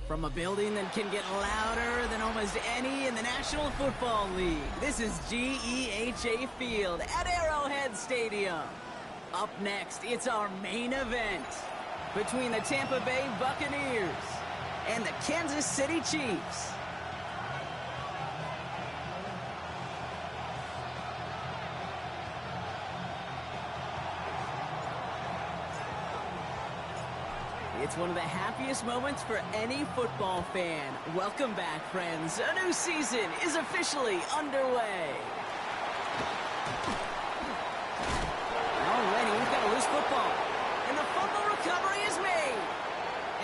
From a building that can get louder than almost any in the National Football League, this is GEHA Field at Arrowhead Stadium. Up next, it's our main event between the Tampa Bay Buccaneers and the Kansas City Chiefs. It's one of the happiest moments for any football fan. Welcome back, friends. A new season is officially underway. Already, we've got a loose football. And the fumble recovery is made.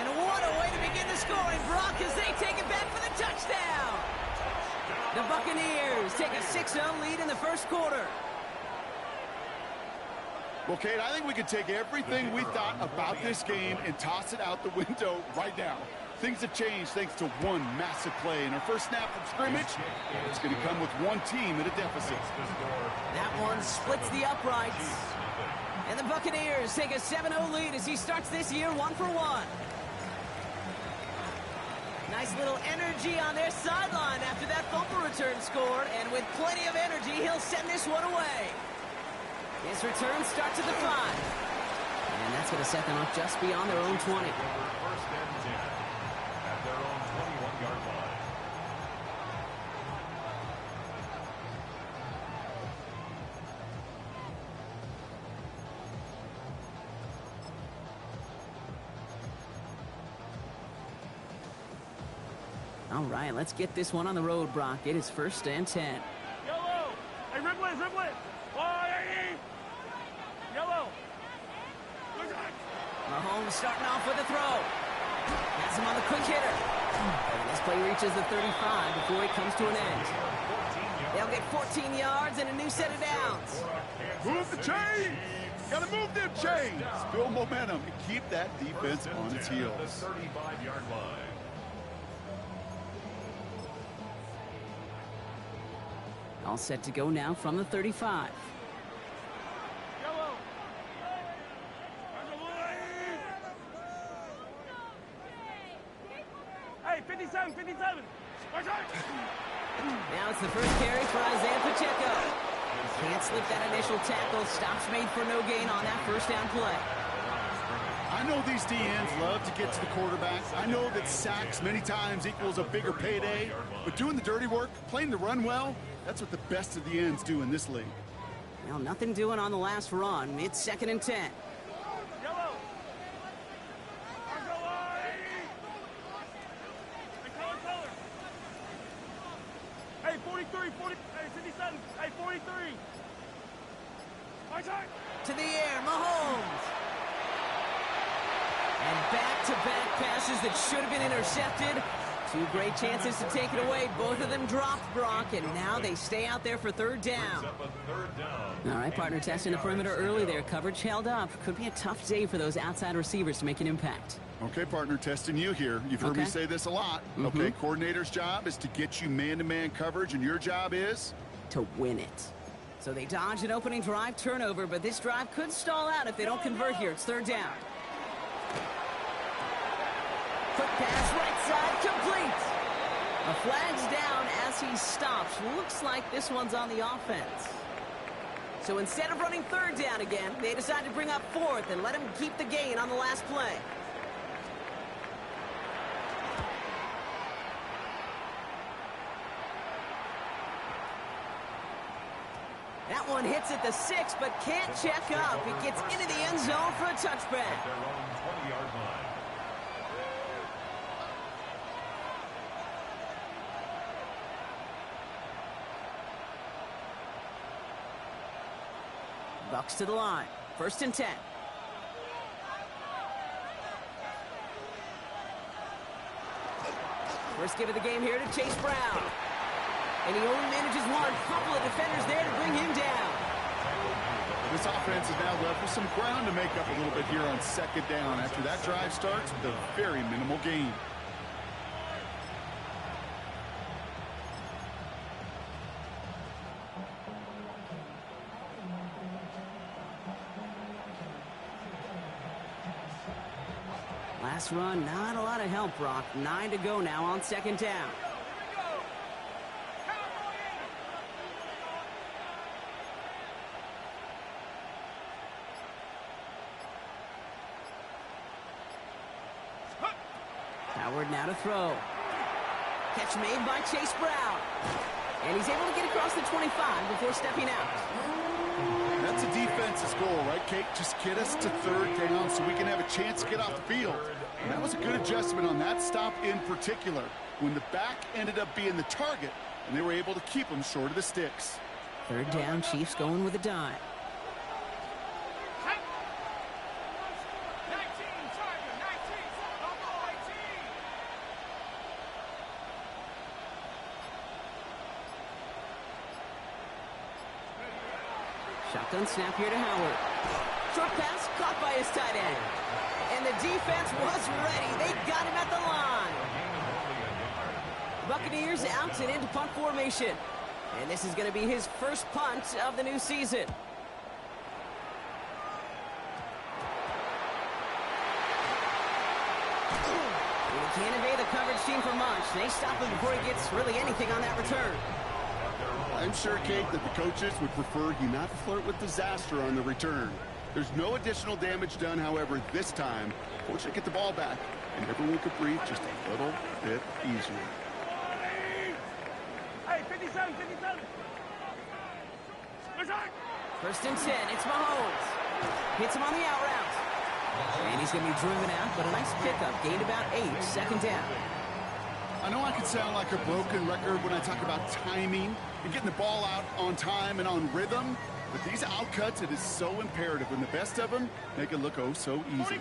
And what a way to begin the scoring, Brock, as they take it back for the touchdown. The Buccaneers take a 6-0 lead in the first quarter. Well, Kate, I think we could take everything we thought about this game and toss it out the window right now. Things have changed thanks to one massive play. In our first snap from scrimmage, it's going to come with one team at a deficit. That one splits the uprights. And the Buccaneers take a 7-0 lead as he starts this year 1-for-1. Nice little energy on their sideline after that fumble return scored. And with plenty of energy, he'll send this one away. His return starts at the 5. And that's going to set them up just beyond their own 20. First and 10 at their own 21-yard line. All right, let's get this one on the road, Brock. It is first and 10. Yellow! Hey, Ripley! Yellow! Mahomes starting off with a throw. Has him on the quick hitter. And this play reaches the 35 before it comes to an end. They'll get 14 yards and a new set of downs. Move the chains! Gotta move them chains! Build momentum and keep that defense on its heels. The 35-yard line. All set to go now from the 35. Hey, 57! Now it's the first carry for Isaiah Pacheco. Can't slip that initial tackle. Stops made for no gain on that first down play. I know these DNs love to get to the quarterback. I know that sacks many times equals a bigger payday. But doing the dirty work, playing the run well, that's what the best of the ends do in this league. Well, nothing doing on the last run. It's second and 10. Yellow! Hey, 43, 40, hey, 57, hey, 43. To the air, Mahomes. And back-to-back passes that should have been intercepted. Two great chances to take it away. Both of them dropped, Brock, and now they stay out there for third down. All right, partner, testing the perimeter early there. Coverage held up. Could be a tough day for those outside receivers to make an impact. Okay, partner, testing you here. You've heard me say this a lot. Okay, coordinator's job is to get you man-to-man coverage, and your job is? To win it. So they dodge an opening drive turnover, but this drive could stall out if they don't convert here. It's third down. Quick pass, right side, complete. A flag's down as he stops. Looks like this one's on the offense. So instead of running third down again, they decide to bring up fourth and let him keep the gain on the last play. That one hits at the 6, but can't check up. It gets into the end zone for a touchback. Their own 20-yard line. Bucks to the line. First and 10. First give of the game here to Chase Brown. And he only manages one. Couple of defenders there to bring him down. This offense is now left with some ground to make up a little bit here on second down after that drive starts with a very minimal gain. Last run, not a lot of help, Brock. 9 to go now on second down. Howard now to throw. Catch made by Chase Brown. And he's able to get across the 25 before stepping out. That's a defense's goal, right, Kate? Just get us to third down so we can have a chance to get off the field. And that was a good adjustment on that stop in particular, when the back ended up being the target, and they were able to keep him short of the sticks. Third down, Chiefs going with a dime. Shotgun snap here to Howard. Short pass caught by his tight end. And the defense was ready. They got him at the line. Buccaneers out and into punt formation. And this is going to be his first punt of the new season. He can't evade the coverage team for much. They stop him before he gets really anything on that return. I'm sure, Kate, that the coaches would prefer he not flirt with disaster on the return. There's no additional damage done, however, this time. Fortunately, get the ball back, and everyone could breathe just a little bit easier. Hey, 57, 57. First and 10, it's Mahomes. Hits him on the out route. And he's going to be driven out, but a nice pickup. Gained about 8, second down. I know I can sound like a broken record when I talk about timing and getting the ball out on time and on rhythm, but these outcuts, it is so imperative, and the best of them make it look oh so easy.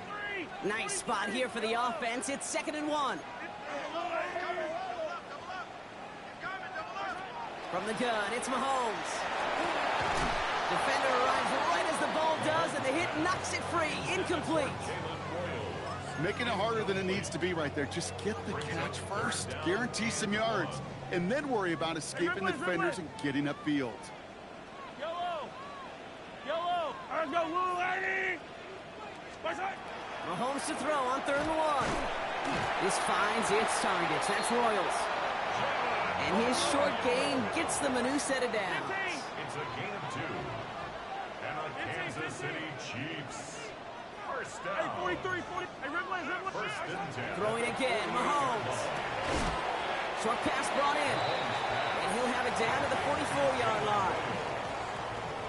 Nice spot here for the offense. It's 2nd and 1. From the gun, it's Mahomes. Defender arrives right as the ball does, and the hit knocks it free. Incomplete. Making it harder than it needs to be right there. Just get the catch first. Guarantee some yards. And then worry about escaping the defenders and getting upfield. Yellow. Yellow. Let's go, Lou, Andy. Mahomes to throw on 3rd and 1. This finds its targets. That's Royals. And his short gain gets them a new set of downs. It's a gain of 2. And the Kansas City Chiefs. First down. Hey, 43, 40. Hey, Ridley. First and 10. Throwing again, Mahomes. Short pass brought in. And he'll have it down to the 44-yard line.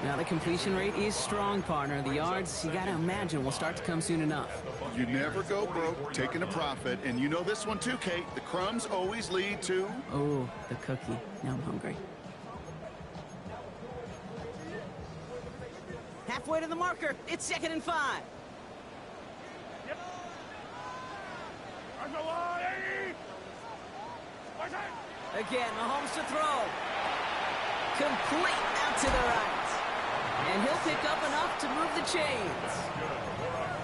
Now the completion rate is strong, partner. The yards, you got to imagine, will start to come soon enough. You never go broke taking a profit. And you know this one too, Kate. The crumbs always lead to... Oh, the cookie. Now I'm hungry. Halfway to the marker. It's 2nd and 5. Yep. Let's go, Andy. Again, Mahomes to throw. Complete out to the right. And he'll pick up enough to move the chains.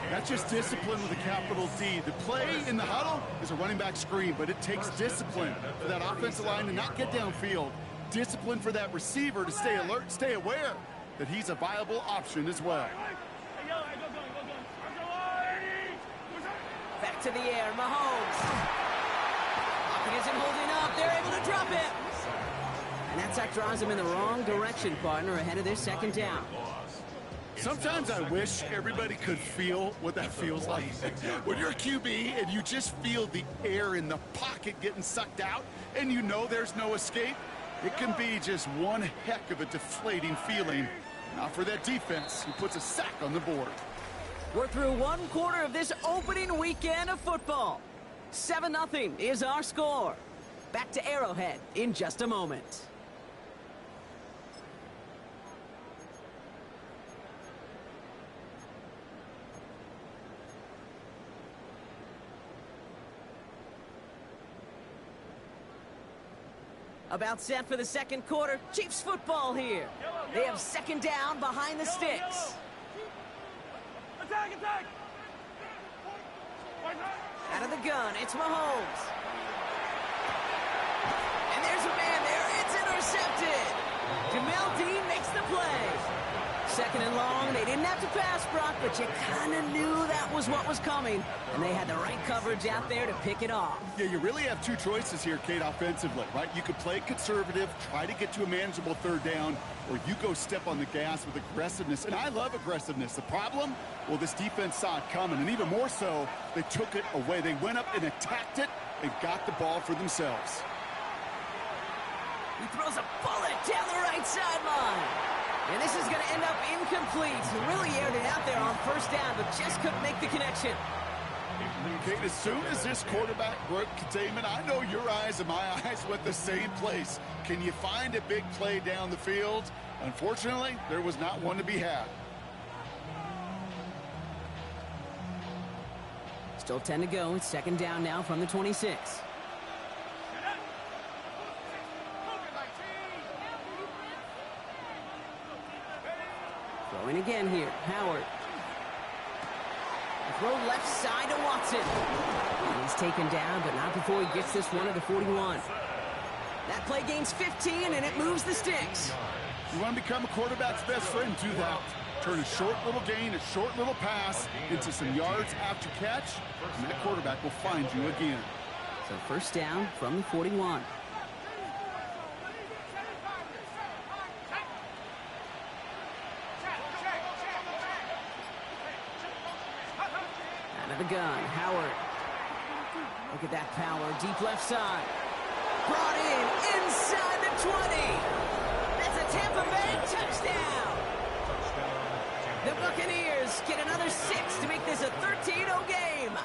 That's just discipline with a capital D. The play in the huddle is a running back screen, but it takes discipline for that offensive line to not get downfield. Discipline for that receiver to stay alert, stay aware that he's a viable option as well. Back to the air, Mahomes. Hopkins isn't holding up. They're able to drop it. And that sack drives him in the wrong direction, partner, ahead of their 2nd down. Sometimes I wish everybody could feel what that feels like. When you're a QB and you just feel the air in the pocket getting sucked out and you know there's no escape, it can be just one heck of a deflating feeling. Not for that defense who puts a sack on the board. We're through 1 quarter of this opening weekend of football. 7-0 is our score. Back to Arrowhead in just a moment. About set for the 2nd quarter. Chiefs football here. They have 2nd down behind the sticks. Attack, attack. Out of the gun, it's Mahomes. And there's a man there. It's intercepted. Jamel Dean makes the play. second and long. They didn't have to pass, Brock, but you kind of knew that was what was coming. And they had the right coverage out there to pick it off. Yeah, you really have two choices here, Kate, offensively, right? You could play conservative, try to get to a manageable third down, or you go step on the gas with aggressiveness. And I love aggressiveness. The problem? Well, this defense saw it coming, and even more so, they took it away. They went up and attacked it and got the ball for themselves. He throws a bullet down the right sideline. And this is going to end up incomplete. He really aired it out there on first down, but just couldn't make the connection. Kate, as soon as this quarterback broke containment, I know your eyes and my eyes went the same place. Can you find a big play down the field? Unfortunately, there was not one to be had. Still 10 to go. It's second down now from the 26. Throwing again here. Howard. Throw left side to Watson. And he's taken down, but not before he gets this one at the 41. That play gains 15, and it moves the sticks. You want to become a quarterback's best friend, do that. Turn a short little gain, a short little pass into some yards after catch, and that quarterback will find you again. So first down from the 41. Out of the gun, Howard. Look at that power, deep left side. Brought in inside the 20. That's a Tampa Bay touchdown. The Buccaneers get another 6 to make this a 13-0 game.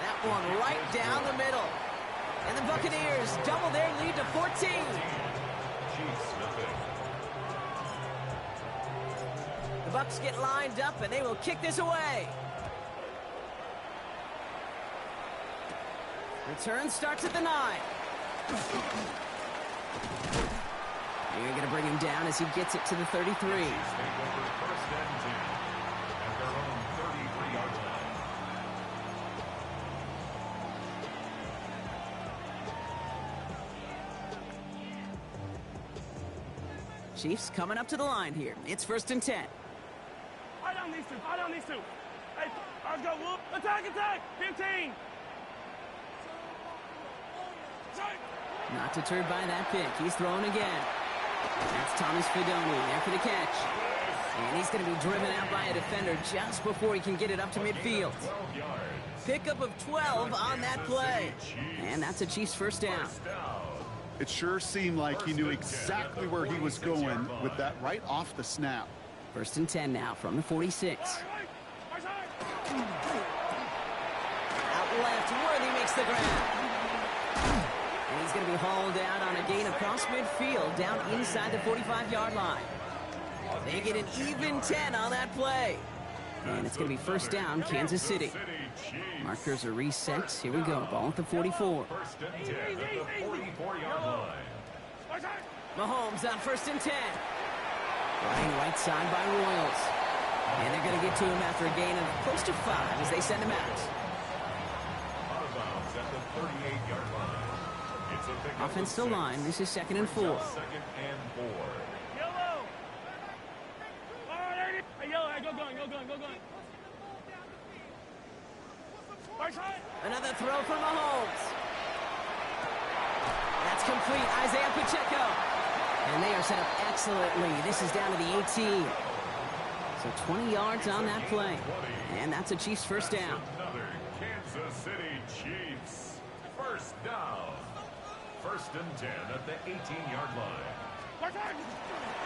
That one right down the middle. And the Buccaneers double their lead to 14. The Bucs get lined up, and they will kick this away. Return starts at the 9. You're going to bring him down as he gets it to the 33. Chiefs coming up to the line here. It's first and 10. I don't need to. I don't need to. Hey, let's go. Whoop. Attack, attack. 15. Not deterred by that pick. He's throwing again. That's Thomas Fidone there for the catch. And he's going to be driven out by a defender just before he can get it up to midfield. Pickup of 12 on that play. And that's a Chiefs first down. It sure seemed like he knew exactly where he was going with that right off the snap. First and 10 now from the 46. Out left, Worthy makes the grab. And he's going to be hauled out on a gain across midfield down inside the 45-yard line. They get an even 10 on that play. And it's going to be first down, Kansas City. Markers are reset. Here we go. Ball at the 44. First and 10 at the 44-yard line. Mahomes on first and 10. Running right side by Royals. And they're going to get to him after a gain of close to 5 as they send him out. Out of bounds at the 38-yard line. It's a pickup of Offense to 6. line. This is second and 4. Second and 4. Yellow. All right, hey, yellow. Hey, go gun, go gun, go gun. Right side. Another throw from Mahomes. That's complete. Isaiah Pacheco. And they are set up excellently. This is down to the 18. So 20 yards on that play. And that's a Chiefs first down. Another Kansas City Chiefs. First down. First and 10 at the 18-yard line. Right side.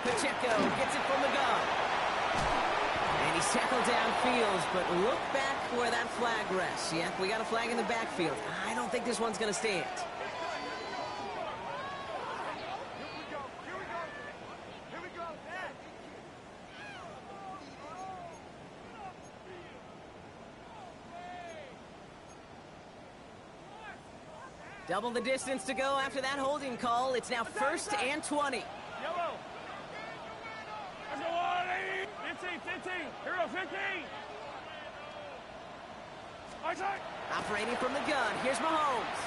Pacheco gets it from the gun. And he's tackled downfield, but look back where that flag rests. Yeah, we got a flag in the backfield. I don't think this one's going to stand. Double the distance to go after that holding call. It's now first and 20. Yellow. Let's go, Wally. 15, 15. Hero, 15. Right side. Operating from the gun. Here's Mahomes.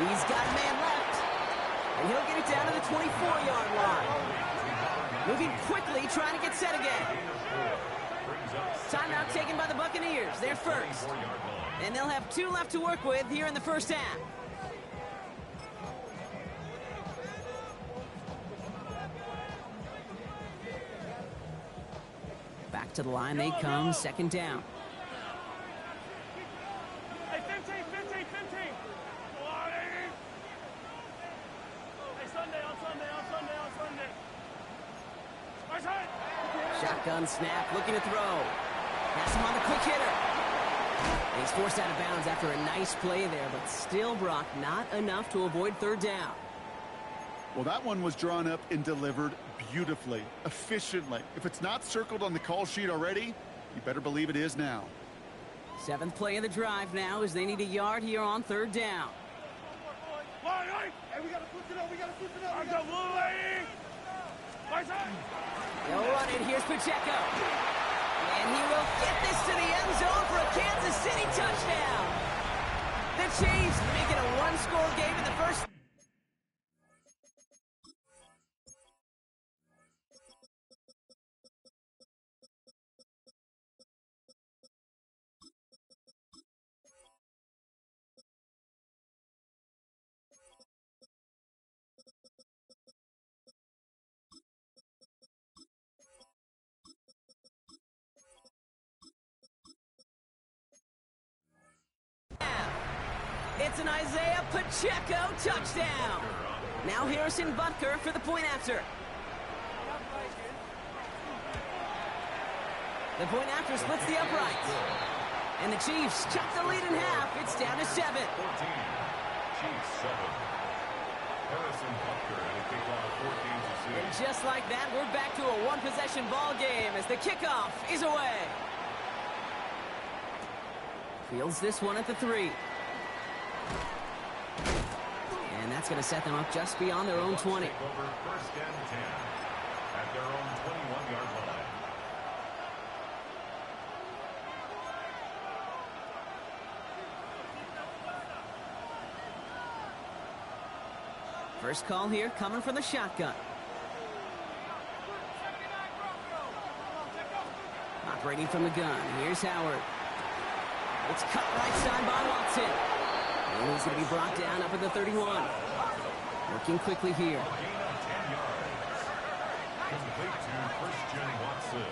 He's got a man left. And he'll get it down to the 24-yard line. Moving quickly, trying to get set again. Timeout taken by the Buccaneers. They're first. And they'll have 2 left to work with here in the first half. Back to the line they come, second down. Hey, 15. Hey, Sunday. Right side. Shotgun snap, looking to throw. Pass him on the quick hitter. He's forced out of bounds after a nice play there, but still, Brock, not enough to avoid third down. Well, that one was drawn up and delivered beautifully, efficiently. If it's not circled on the call sheet already, you better believe it is now. 7th play of the drive now as they need a yard here on third down. Hey, we got to push it up. I got Louie. Right side. They'll run it. Here's Pacheco. And he will get this to the end zone for a Kansas City touchdown. The Chiefs make it a 1-score game in the first. It's an Isaiah Pacheco touchdown. Now Harrison Butker for the point after. The point after splits the uprights. And the Chiefs cut the lead in half. It's down to 7. 14. Chiefs 7. Harrison Butker had a kickoff 14-6. And just like that, we're back to a one-possession ball game as the kickoff is away. Fields this one at the 3. And that's going to set them up just beyond their own 20. Take over first and 10 at their own 21-yard line. First call here coming from the shotgun. Operating from the gun. Here's Howard. It's cut right side by Watson. And he's going to be brought down up at the 31. Working quickly here. Gain of 10 yards. Complete to Christian Watson.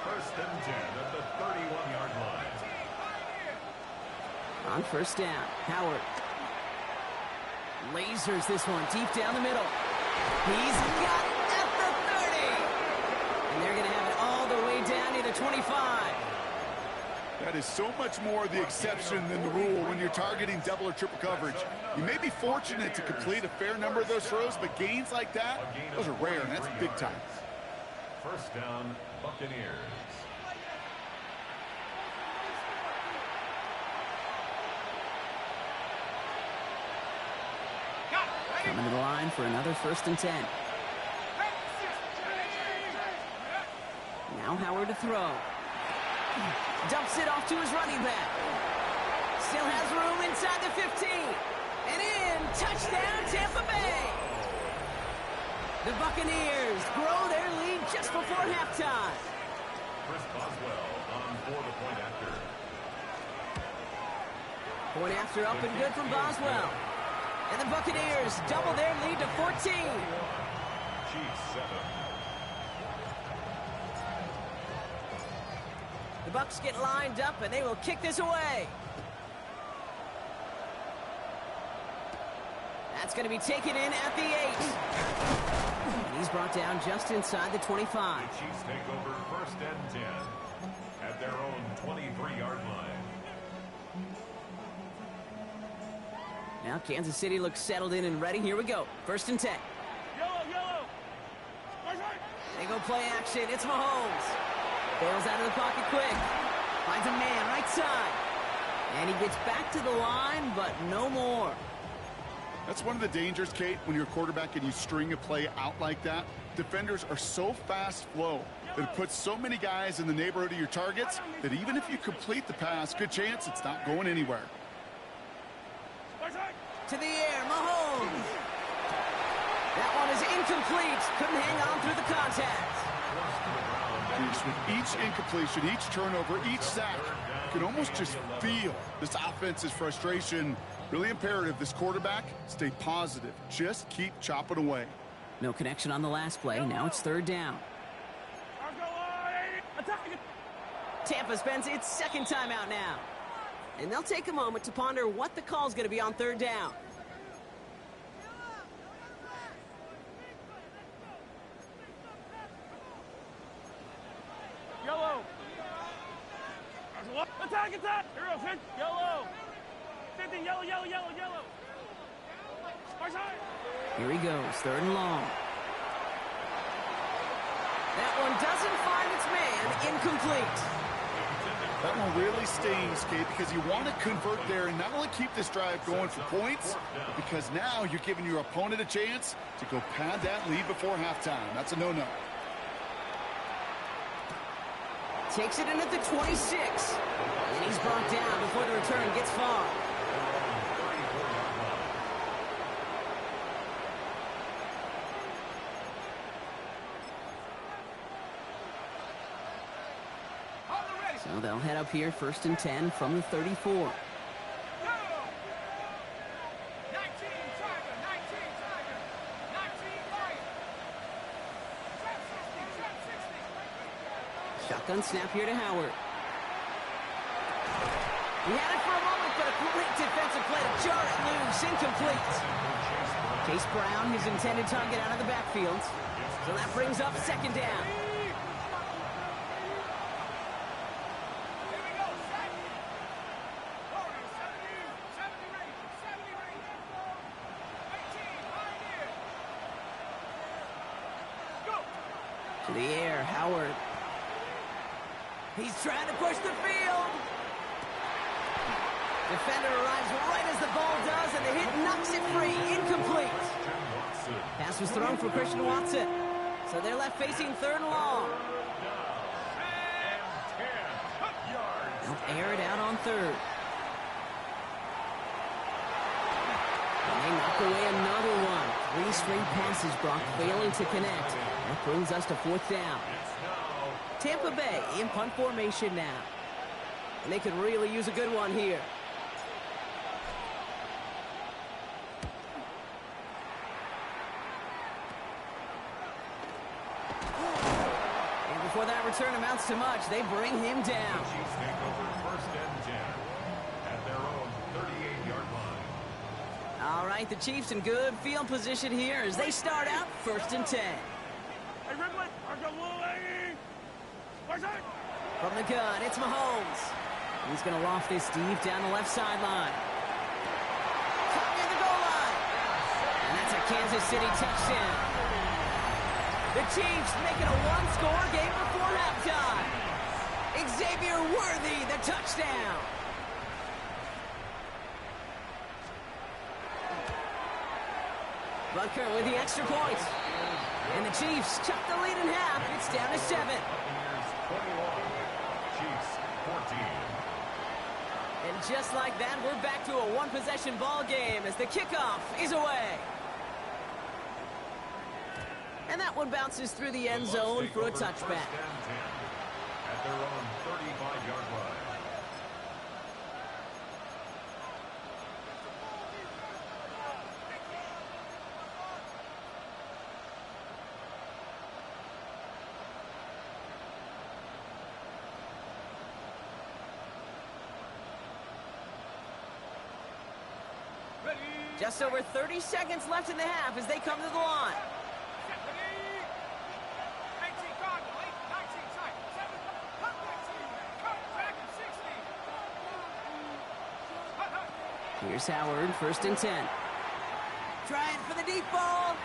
First and 10 at the 31-yard line. On first down, Howard. Lasers this one deep down the middle. He's got it at the 30. And they're going to have it all the way down near the 25. That is so much more the exception than the rule when you're targeting double or triple coverage. You may be fortunate to complete a fair number of those throws, but gains like that, those are rare, and that's big time. First down, Buccaneers. Coming to the line for another first and 10. Now Howard to throw. Dumps it off to his running back. Still has room inside the 15. And in, touchdown Tampa Bay. The Buccaneers grow their lead just before halftime. Chris Boswell on for the point after. Point after up and good from Boswell. And the Buccaneers double their lead to 14. Chiefs 7. The Bucs get lined up and they will kick this away. That's going to be taken in at the 8. And he's brought down just inside the 25. The Chiefs take over first and 10 at their own 23-yard line. Now Kansas City looks settled in and ready. Here we go. First and 10. Yellow. They go play action. It's Mahomes. Bails out of the pocket quick. Finds a man right side. And he gets back to the line, but no more. That's one of the dangers, Kate, when you're a quarterback and you string a play out like that. Defenders are so fast flow that it puts so many guys in the neighborhood of your targets that even if you complete the pass, good chance it's not going anywhere. To the air, Mahomes. That one is incomplete. Couldn't hang on through the contact. Pierce, with each incompletion, each turnover, each sack, you can almost just feel this offense's frustration. Really imperative this quarterback stay positive. Just keep chopping away. No connection on the last play. Now it's third down. Tampa spends its second time out now. And they'll take a moment to ponder what the call's going to be on third down. Yellow. Attack, attack. Hero, hit. Yellow. 15, yellow, yellow, yellow, yellow. Here he goes, third and long. That one doesn't find its man, incomplete. That one really stings, Kate, because you want to convert there and not only keep this drive going for points, but because now you're giving your opponent a chance to go pad that lead before halftime. That's a no-no. Takes it in at the 26. And he's brought down before the return gets far. So they'll head up here, first and 10 from the 34. Shotgun snap here to Howard. He had it for a moment, but a great defensive play to jar it loose, incomplete. Chase Brown, his intended target, out of the backfield. So that brings up second down. To the air, Howard. He's trying to push the field. Defender arrives right as the ball does, and the hit knocks it free. Incomplete. Pass was thrown for Christian Watson. So they're left facing third and long. They'll air it out on third. And they knock away another one. 3 straight passes, Brock, failing to connect. That brings us to fourth down. Tampa Bay in punt formation now. And they could really use a good one here. And before that return amounts to much, they bring him down. Chiefs take over first and 10 at their own 38-yard line. All right, the Chiefs in good field position here as they start out first and 10. From the gun, it's Mahomes. He's going to loft this deep down the left sideline. Caught near the goal line. And that's a Kansas City touchdown. The Chiefs making a one-score game before halftime. Xavier Worthy, the touchdown. Butker with the extra point. And the Chiefs cut the lead in half. It's down to 7. 21, Chiefs 14. And just like that, we're back to a one-possession ball game as the kickoff is away. And that one bounces through the end zone for a touchback. At their own 35-yard line. Just over 30 seconds left in the half as they come to the line. Here's Howard, first and 10. Trying for the deep ball.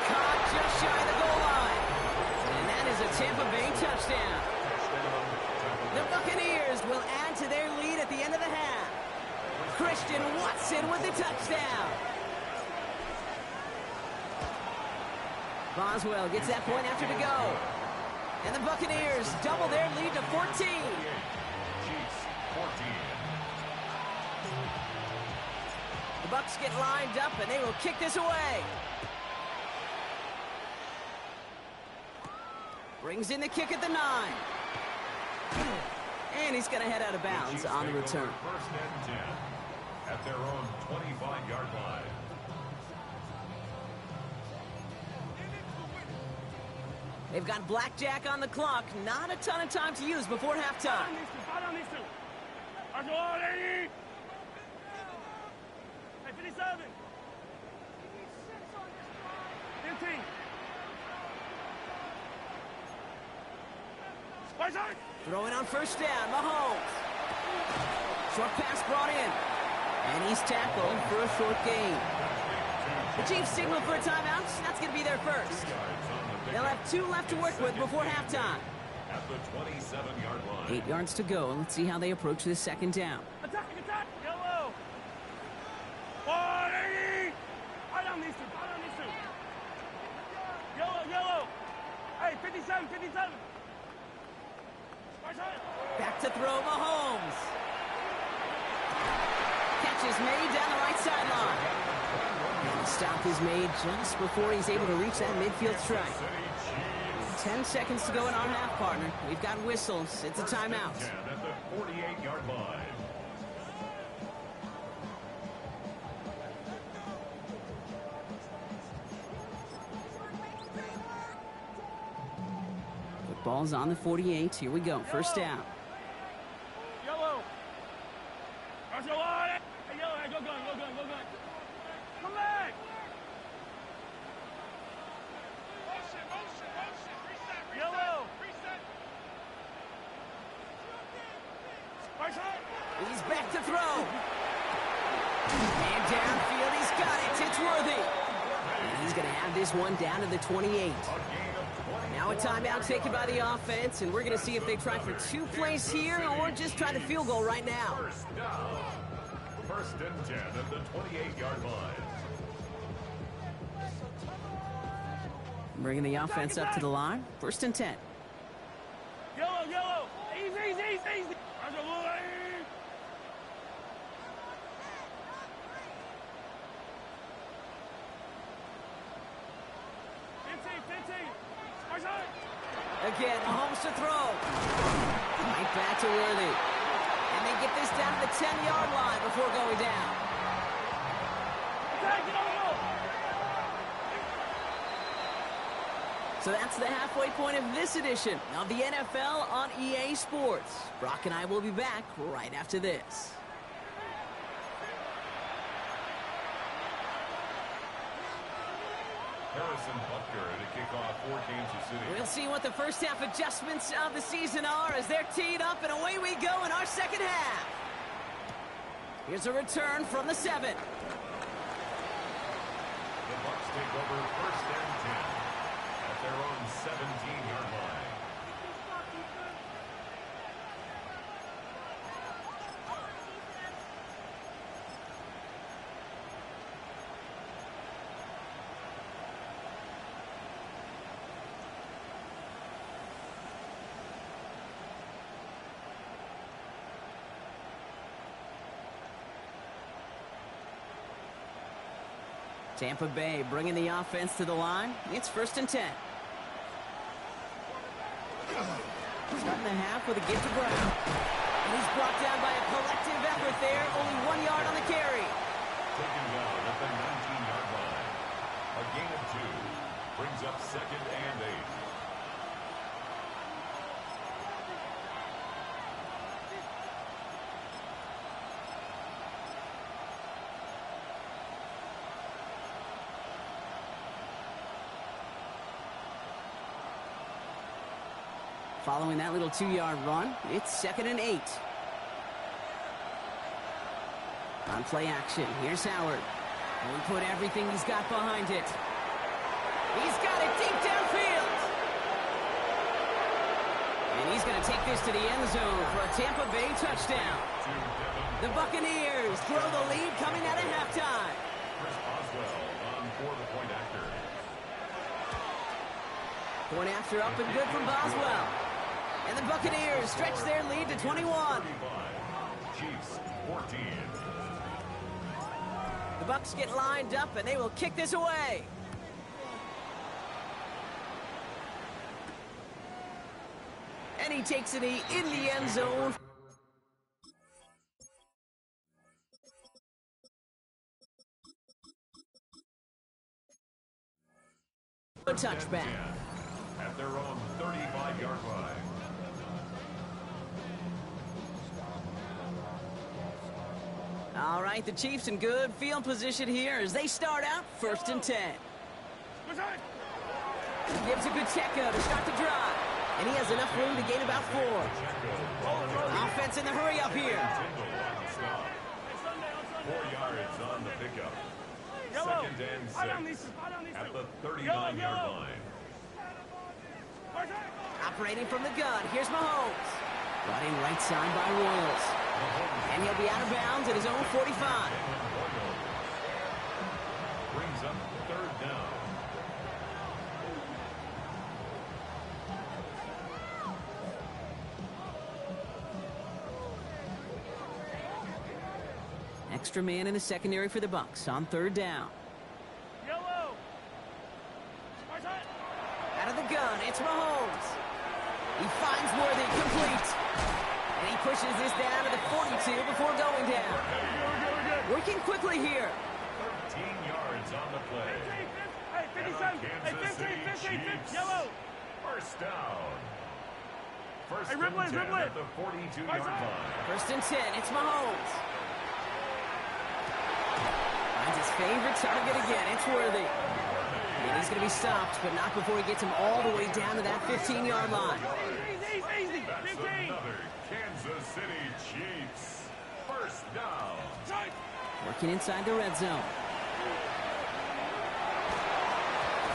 Caught just shy of the goal line. And that is a Tampa Bay touchdown. The Buccaneers will add to their lead at the end of the half. Christian Watson with the touchdown. Boswell gets that point after to go. And the Buccaneers double their lead to 14. Chiefs 14. The Bucs get lined up, and they will kick this away. Brings in the kick at the 9. And he's going to head out of bounds on the return. First and 10 at their own 25-yard line. They've got blackjack on the clock. Not a ton of time to use before halftime. Fight on these two. Let's go, Andy! Hey, 57. 15. Throwing on first down, Mahomes. Short pass brought in. And he's tackled for a short gain. The Chiefs signal for a timeout. That's going to be their first. They'll have 2 left to work with before halftime. At the 27-yard line. 8 yards to go. Let's see how they approach this second down. Attack! Yellow! 180! Fight on these two. Yellow! Hey, 57. Back to throw, Mahomes. Catch is made down the right sideline. And the stop is made just before he's able to reach that midfield strike. 10 seconds to go in our half, partner. We've got whistles. It's a timeout. At the 48-yard line. Ball's on the 48. Here we go. First down. Yellow. Let's go on it. Hey, yellow. Hey, go gun. Come back. Motion. Yellow. He's back to throw. And downfield, he's got it. It's worthy. And he's going to have this one down to the 28. Now a timeout taken by the offense, and we're going to see if they try for 2 plays here or just try the field goal right now. First and 10 at the 28-yard line. Bringing the offense up to the line. First and 10. Yellow. Easy. 15. Again, Mahomes to throw. Right back to Worthy. And they get this down to the 10-yard line before going down. So that's the halfway point of this edition of the NFL on EA Sports. Brock and I will be back right after this. Harrison Butker to kick off for Kansas City. We'll see what the first half adjustments of the season are as they're teed up, and away we go in our second half. Here's a return from the 7. The Bucs take over first and 10 at their own 17-yard line. Tampa Bay bringing the offense to the line. It's first and 10. Starting the half with a gift to Brown. And he's brought down by a collective effort there. Only 1 yard on the carry. Taken down at the 19-yard line. A gain of 2 brings up second and 8. Following that little 2-yard run, it's second and 8. On play action, here's Howard. And we put everything he's got behind it. He's got it deep downfield. And he's going to take this to the end zone for a Tampa Bay touchdown. The Buccaneers throw the lead coming out of halftime. Chris Boswell on for the point after. Point after up and good from Boswell. And the Buccaneers stretch their lead to 21. 35. Chiefs 14. The Bucs get lined up, and they will kick this away. And he takes a knee in the end zone. A touchback. At their own 35-yard line. All right, the Chiefs in good field position here as they start out 1st and 10. Gives a good check-out to start the drive. And he has enough room to gain about 4. Offense in the hurry up here. 4 yards on the pickup. 2nd and 6 at the 39-yard line. Operating from the gun, here's Mahomes. Brought in right side by Royals. And he'll be out of bounds at his own 45. Brings up 3rd down. Extra man in the secondary for the Bucs on 3rd down. Yellow. Out of the gun, it's Mahomes. He finds Worthy, complete. And he pushes this down to the 42 before going down. Working quickly here. 13 yards on the play. Hey, 57. Hey, 15. Yellow. 1st down. First Hey, and Ripley, 10 Ripley. at the 42-yard line. 1st and 10, it's Mahomes. Finds his favorite target again, it's Worthy. And he's going to be stopped, but not before he gets him all the way down to that 15-yard line. Easy. That's 15. another Kansas City Chiefs. 1st down. Working inside the red zone.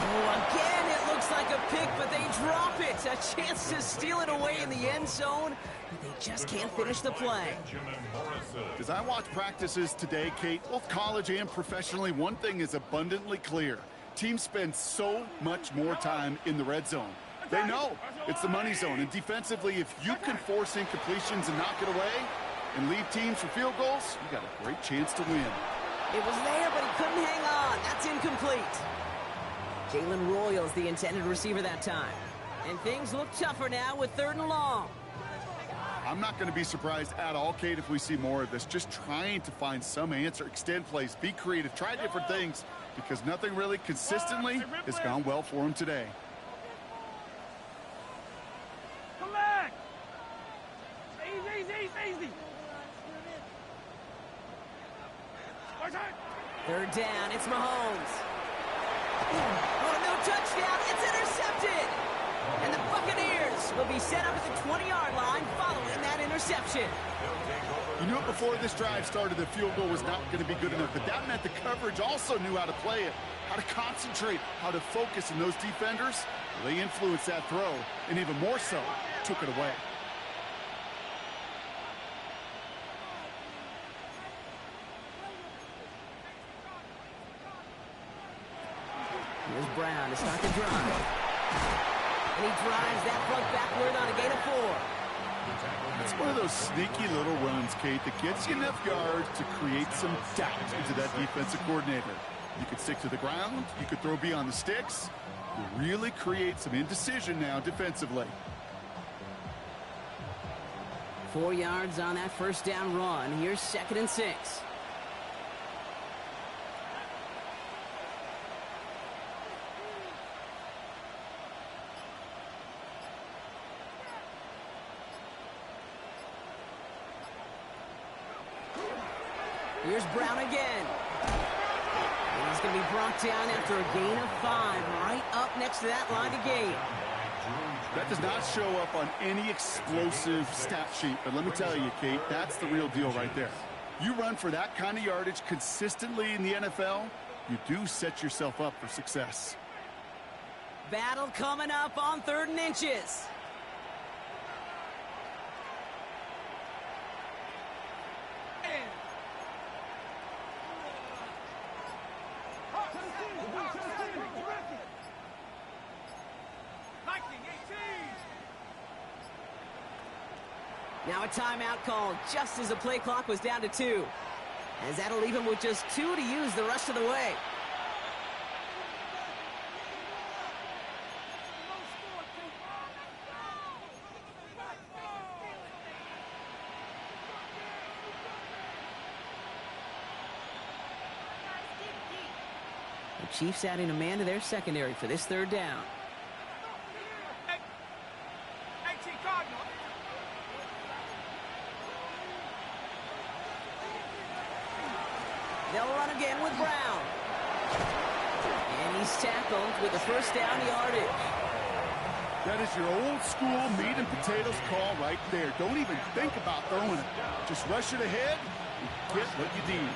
Oh, again, it looks like a pick, but they drop it. A chance to steal it away in the end zone, but they just can't finish the play. As I watch practices today, Kate, both college and professionally, one thing is abundantly clear. Teams spend so much more time in the red zone. They know it's the money zone, and defensively, if you can force incompletions and knock it away and leave teams for field goals, you got a great chance to win. It was there, but he couldn't hang on. That's incomplete. Jalen Royals, the intended receiver that time. And things look tougher now with 3rd and long. I'm not going to be surprised at all, Kate, if we see more of this. Just trying to find some answer, extend plays, be creative, try different things, because nothing really consistently has gone well for him today. Come back. Easy. 3rd down, it's Mahomes. Oh, no touchdown, it's intercepted. And the Buccaneers will be set up at the 20-yard line following that interception. You knew it before this drive started, the field goal was not going to be good enough, but that meant the coverage also knew how to play it, how to concentrate, how to focus, and those defenders, well, they influenced that throw, and even more so, took it away. Here's Brown to start the drive. And he drives that plug backward on a gain of 4. It's one of those sneaky little runs, Kate, that gets you enough yards to create some doubt into that defensive coordinator. You could stick to the ground. You could throw beyond the sticks. You really create some indecision now defensively. 4 yards on that 1st down run. Here's 2nd and 6. Here's Brown again. And he's going to be brought down after a gain of 5, right up next to that line of gain. That does not show up on any explosive stat sheet, but let me tell you, Kate, that's the real deal right there. You run for that kind of yardage consistently in the NFL, you do set yourself up for success. Battle coming up on 3rd and inches. Now a timeout called just as the play clock was down to 2. as that'll leave him with just 2 to use the rest of the way. The Chiefs adding a man to their secondary for this third down. They'll run again with Brown. And he's tackled with the first down yardage. That is your old school meat and potatoes call right there. Don't even think about throwing it. Just rush it ahead and get what you need.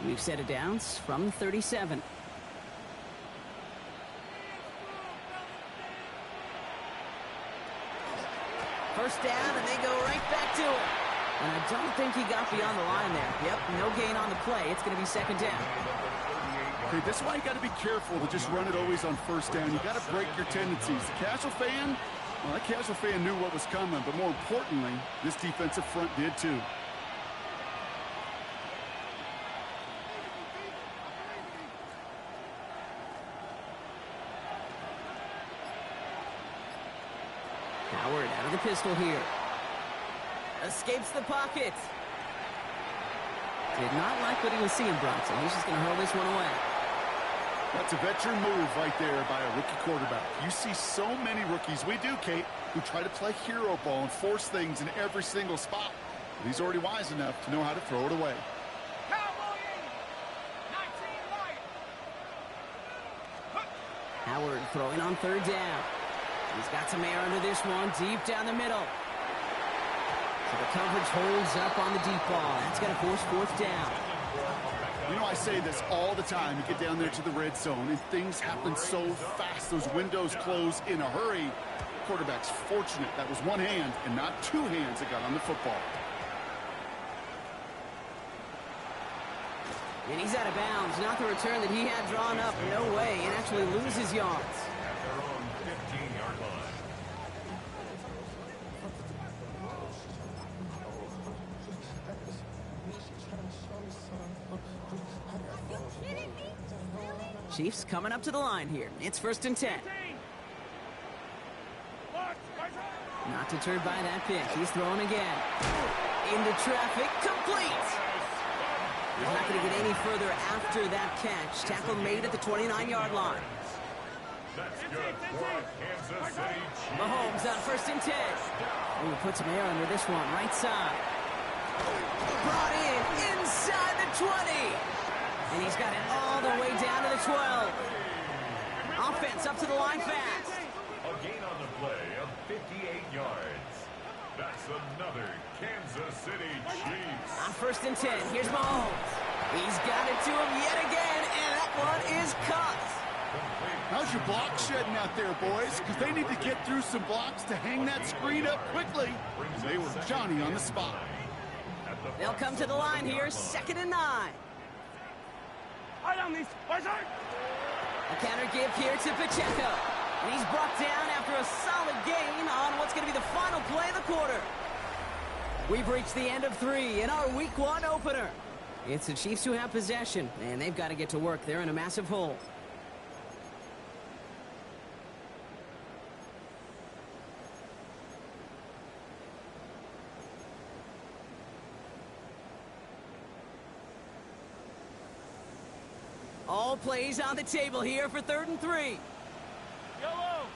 We've set it downs from the 37. First down, and they go right back to it. And I don't think he got beyond the line there. Yep, no gain on the play. It's going to be second down. Okay, this is why you got to be careful to just run it always on first down. You got to break your tendencies. The casual fan, well, that casual fan knew what was coming, but more importantly, this defensive front did too. Howard out of the pistol here. Escapes the pocket. Did not like what he was seeing, Bronson. He's just going to hurl this one away. That's a veteran move right there by a rookie quarterback. You see so many rookies, we do, Kate, who try to play hero ball and force things in every single spot. But he's already wise enough to know how to throw it away. Howard throwing on third down. He's got some air under this one, deep down the middle. So the coverage holds up on the deep ball. That's going to force fourth down. You know, I say this all the time. You get down there to the red zone, and things happen so fast. Those windows close in a hurry. The quarterback's fortunate that was one hand and not two hands that got on the football. And he's out of bounds. Not the return that he had drawn up. No way. And actually loses yards. At their own 15-yard line. Chiefs coming up to the line here. It's first and 10. Not deterred by that pitch. He's throwing again. Into traffic. Complete. He's not going to get any further after that catch. Tackle made at the 29-yard line. That's good for Kansas City Chiefs. Mahomes on first and 10. Ooh, put some air under this one. Right side. Brought in inside the 20. And he's got it all the way down to the 12. Offense up to the line fast. A gain on the play of 58 yards. That's another Kansas City Chiefs. On first and 10, here's Mahomes. He's got it to him yet again, and that one is caught. How's your block shedding out there, boys? Because they need to get through some blocks to hang that screen up quickly. They were Johnny on the spot. They'll come to the line here, second and 9. A counter give here to Pacheco. And he's brought down after a solid gain on what's going to be the final play of the quarter. We've reached the end of 3 in our Week 1 opener. It's the Chiefs who have possession, and they've got to get to work. They're in a massive hole. All plays on the table here for 3rd and 3. Yellow.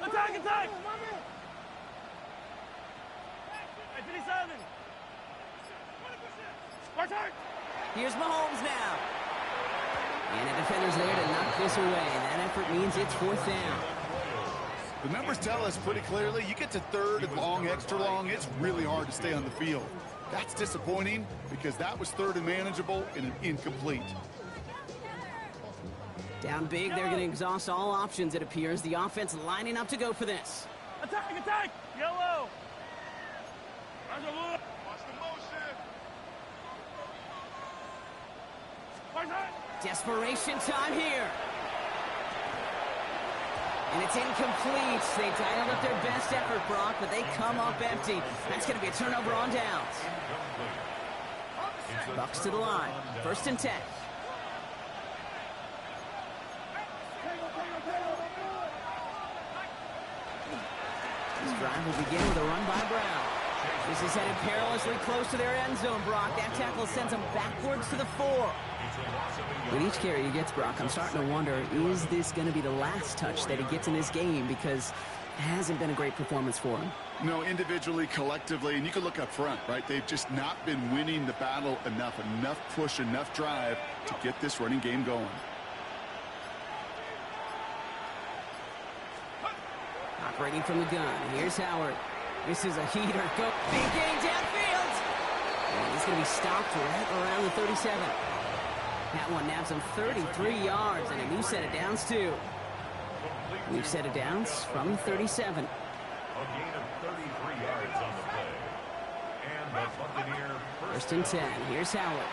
Attack, attack! Hey, 57. Attack! Here's Mahomes now. And the defender's there to knock this away. And that effort means it's 4th down. The numbers tell us pretty clearly, you get to 3rd and long, extra long, it's really hard to stay on the field. That's disappointing because that was 3rd and manageable and an incomplete. Down big, they're going to exhaust all options, it appears. The offense lining up to go for this. Attack, attack! Yellow! Watch the motion! Desperation time here. And it's incomplete. They dialed up their best effort, Brock, but they come up empty. That's going to be a turnover on downs. Bucks to the line. 1st and 10. This drive will begin with a run by Brown. This is headed perilously close to their end zone, Brock. That tackle sends him backwards to the 4. With each carry he gets, Brock, I'm starting to wonder, is this going to be the last touch that he gets in this game? Because it hasn't been a great performance for him. No, individually, collectively, and you can look up front, right? They've just not been winning the battle enough push, enough drive to get this running game going. Operating from the gun, here's Howard. This is a heater. Go big gain downfield. And he's going to be stopped right around the 37. That one nabs him 33 yards and a new set of downs, too. New set of downs from the 37. A gain of 33 yards on the play. And the Buccaneer 1st and 10. Here's Howard.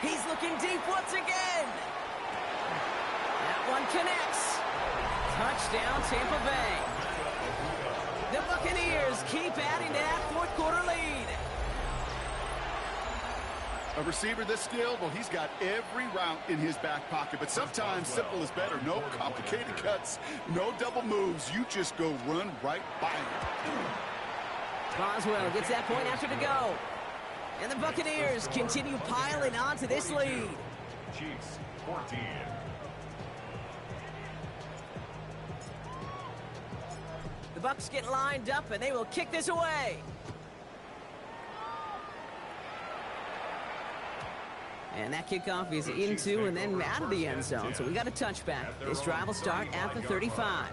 He's looking deep once again. That one connects. Touchdown, Tampa Bay. The Buccaneers keep adding to that 4th quarter lead. A receiver this skilled, well, he's got every route in his back pocket. But sometimes simple is better. No complicated cuts, no double moves. You just go run right by him. Boswell gets that point after to go. And the Buccaneers continue piling on to this lead. Chiefs 14. The Bucs get lined up, and they will kick this away. And that kickoff is into and then out of the end zone. So we got a touchback. This drive will start at the 35.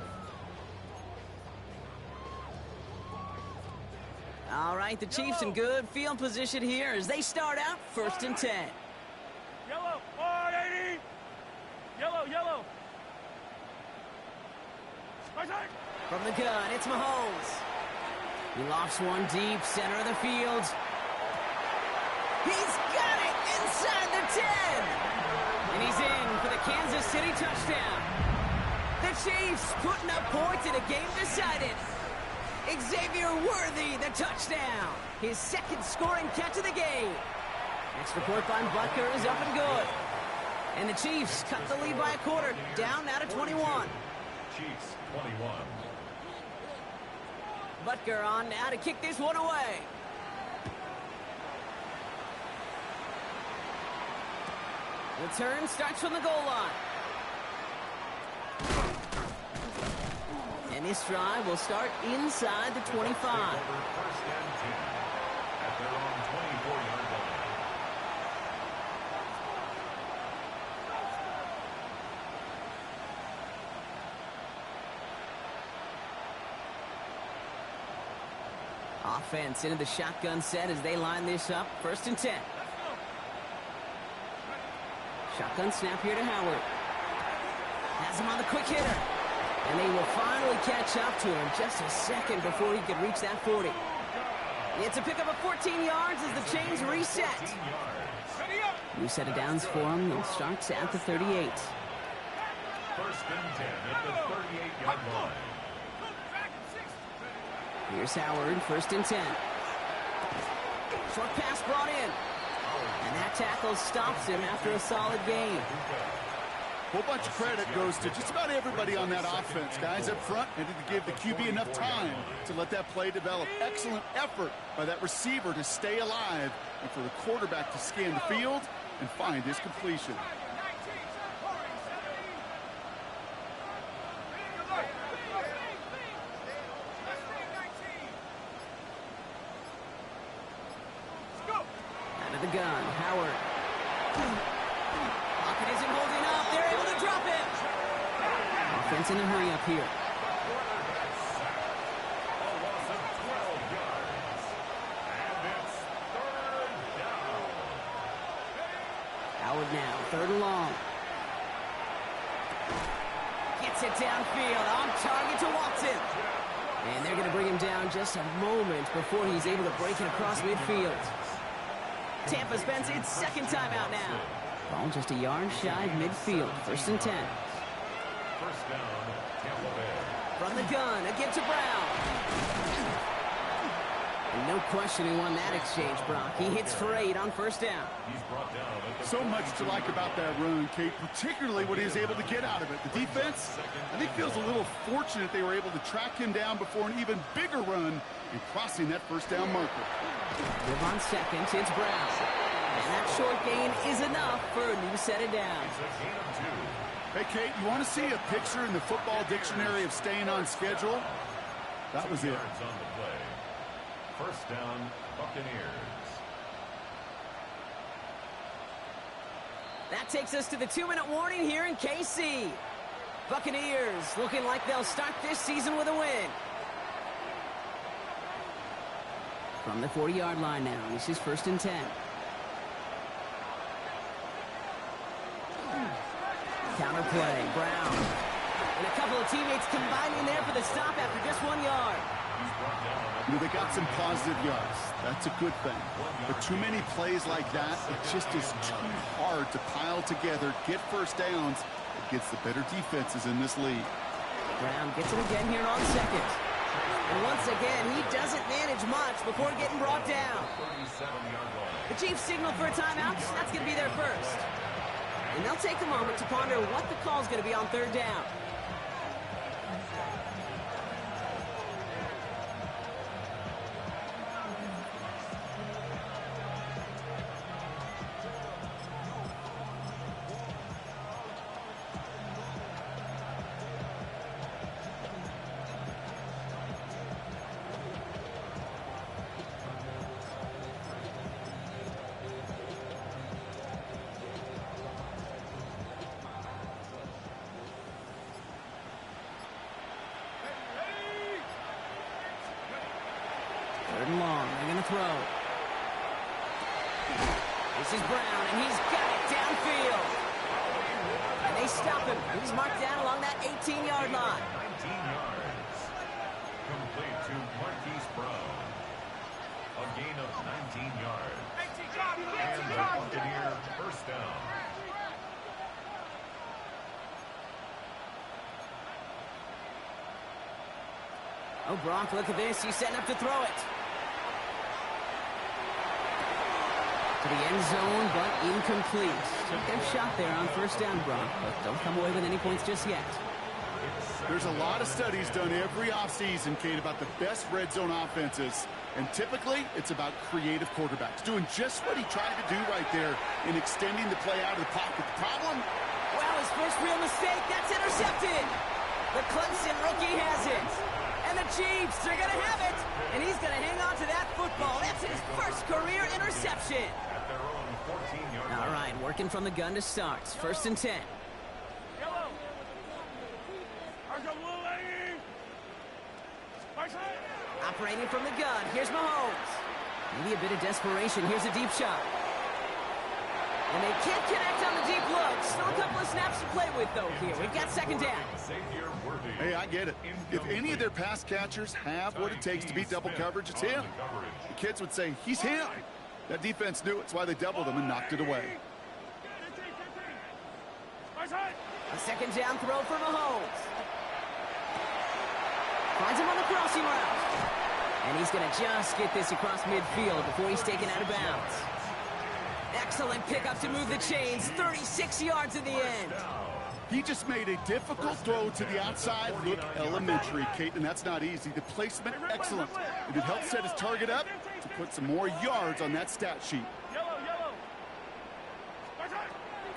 All right, the Chiefs in good field position here as they start out 1st and 10. Yellow, 480. Yellow, yellow. Right side. From the gun, it's Mahomes. He lofts one deep, center of the field. He's got it inside the 10. And he's in for the Kansas City touchdown. The Chiefs putting up points in a game decided. Xavier Worthy, the touchdown. His 2nd scoring catch of the game. Next report by Butker is up and good. And the Chiefs cut the lead by a quarter, down now to 21. Chiefs 21. Butker on now to kick this one away. The turn starts from the goal line. And this drive will start inside the 25. 1st and 10 at their own 24-yard line. Offense into the shotgun set as they line this up. 1st and 10. Shotgun snap here to Howard. Has him on the quick hitter. And they will finally catch up to him just a second before he could reach that 40. It's a pickup of 14 yards as the chains reset. New set of downs for him. It starts at the 38. 1st and 10 at the 38-yard line. Here's Howard, 1st and 10. Short pass brought in. And that tackle stops him after a solid gain. Whole bunch of credit goes to just about everybody on that offense. Guys up front needed to give the QB enough time to let that play develop. Excellent effort by that receiver to stay alive and for the quarterback to scan the field and find his completion. Out of the gun, Howard. Pocket isn't holding up. They're able to drop it. Offense in a hurry up here. A loss of 12 yards. And it's 3rd down. Howard now, 3rd and long. Gets it downfield, on target to Watson. And they're going to bring him down just a moment before he's able to break it across midfield. Tampa spends its 2nd time out now. Ball just a yard shy of midfield, 1st and 10. First down, Tampa Bay. From the gun, a give to Brown. And no question he won that exchange, Brock. He hits for 8 on first down. He's brought down at the So much to like about that run, Kate, particularly what he was able to get out of it. The defense, I think, feels a little fortunate they were able to track him down before an even bigger run and crossing that first down marker. Give on second, it's Brown. And that short gain is enough for a new set of downs. It's a gain of 2. Hey, Kate, you want to see a picture in the football dictionary of staying on schedule? That was it. Yards on the play. First down, Buccaneers. That takes us to the 2-minute warning here in KC. Buccaneers looking like they'll start this season with a win. From the 40-yard line now, this is 1st and 10. Counter play, Brown. And a couple of teammates combining there for the stop after just 1 yard. You know, they got some positive yards. That's a good thing. But too many plays like that, it just is too hard to pile together, get first downs against the better defenses in this league. Brown gets it again here on second. And once again, he doesn't manage much before getting brought down. The Chiefs signal for a timeout. That's going to be their first. And they'll take a moment to ponder what the call is going to be on 3rd down. Third and long, they're going to throw. This is Brown, and he's got it downfield. And they stop him. He's marked down along that 18-yard line. 19 yards. Complete to Marquise Brown. A gain of 19 yards. And the Buccaneer first down. Oh, Brock, look at this. He's setting up to throw it. To the end zone, but incomplete. Took their shot there on first down, Brock, but don't come away with any points just yet. There's a lot of studies done every offseason, Kate, about the best red zone offenses. And typically, it's about creative quarterbacks, doing just what he tried to do right there in extending the play out of the pocket. The problem? Well, his first real mistake, that's intercepted. The Clemson rookie has it. And the Chiefs are going to have it. And he's going to hang on to that football. That's his first career interception. At their own 14-yard line. All right, working from the gun to start. 1st and 10. Yellow. Operating from the gun. Here's Mahomes. Maybe a bit of desperation. Here's a deep shot. And they can't connect on the deep look. Still a couple of snaps to play with, though, here. We've got 2nd down. Hey, I get it. If any of their pass catchers have what it takes to beat double coverage, it's him. The kids would say, he's him. That defense knew it. It's why they doubled him and knocked it away. A 2nd down throw for Mahomes. Finds him on the crossing route. And he's going to just get this across midfield before he's taken out of bounds. Excellent pickup to move the chains. 36 yards in the end. He just made a difficult throw to the outside. Look elementary, Kate, and that's not easy. The placement, excellent. And it helped set his target up to put some more yards on that stat sheet.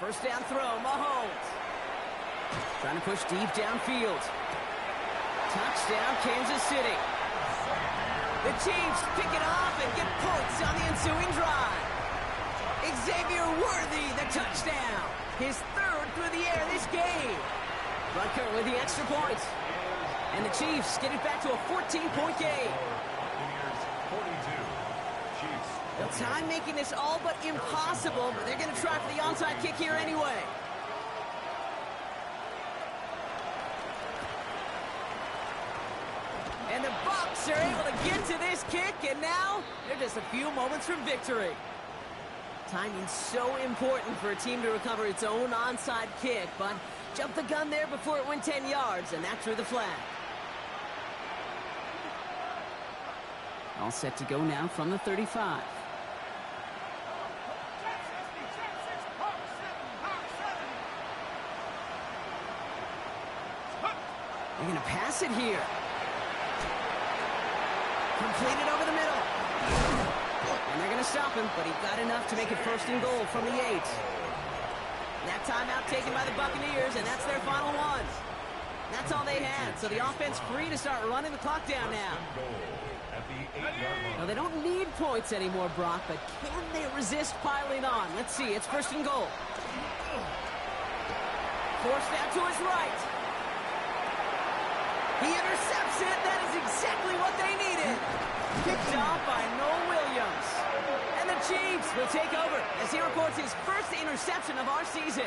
First down throw, Mahomes. Trying to push deep downfield. Touchdown, Kansas City. The Chiefs pick it off and get points on the ensuing drive. Xavier Worthy, the touchdown. His 3rd through the air this game. Butker with the extra point. And the Chiefs get it back to a 14-point game. Well, time making this all but impossible, but they're going to try for the onside kick here anyway. And the Bucs are able to get to this kick, and now they're just a few moments from victory. Timing's so important for a team to recover its own onside kick, but Jumped the gun there before it went 10 yards, and that drew the flag. All set to go now from the 35. They're going to pass it here. Completed over the middle. And they're going to stop him, but he got enough to make it 1st and goal from the 8. That timeout taken by the Buccaneers, and that's their final one. That's all they had, so the offense free to start running the clock down now. Now, they don't need points anymore, Brock, but can they resist piling on? Let's see, it's 1st and goal. Forced out to his right. He intercepts it. That is exactly what they needed. Picked off by Noel Williams. And the Chiefs will take over as he records his 1st interception of our season.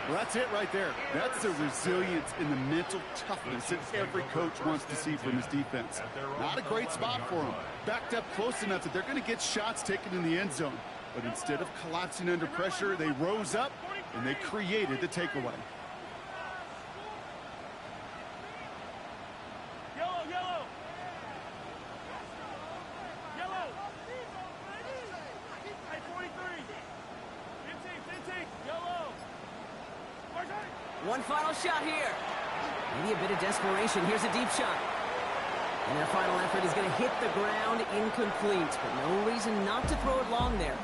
Well, that's it right there. That's the resilience and the mental toughness that every coach wants to see from his defense. Not a great spot for him. Backed up close enough that they're going to get shots taken in the end zone. But instead of collapsing under pressure, they rose up and they created the takeaway. One final shot here. Maybe a bit of desperation. Here's a deep shot. And their final effort is going to hit the ground incomplete, but no reason not to throw it long there.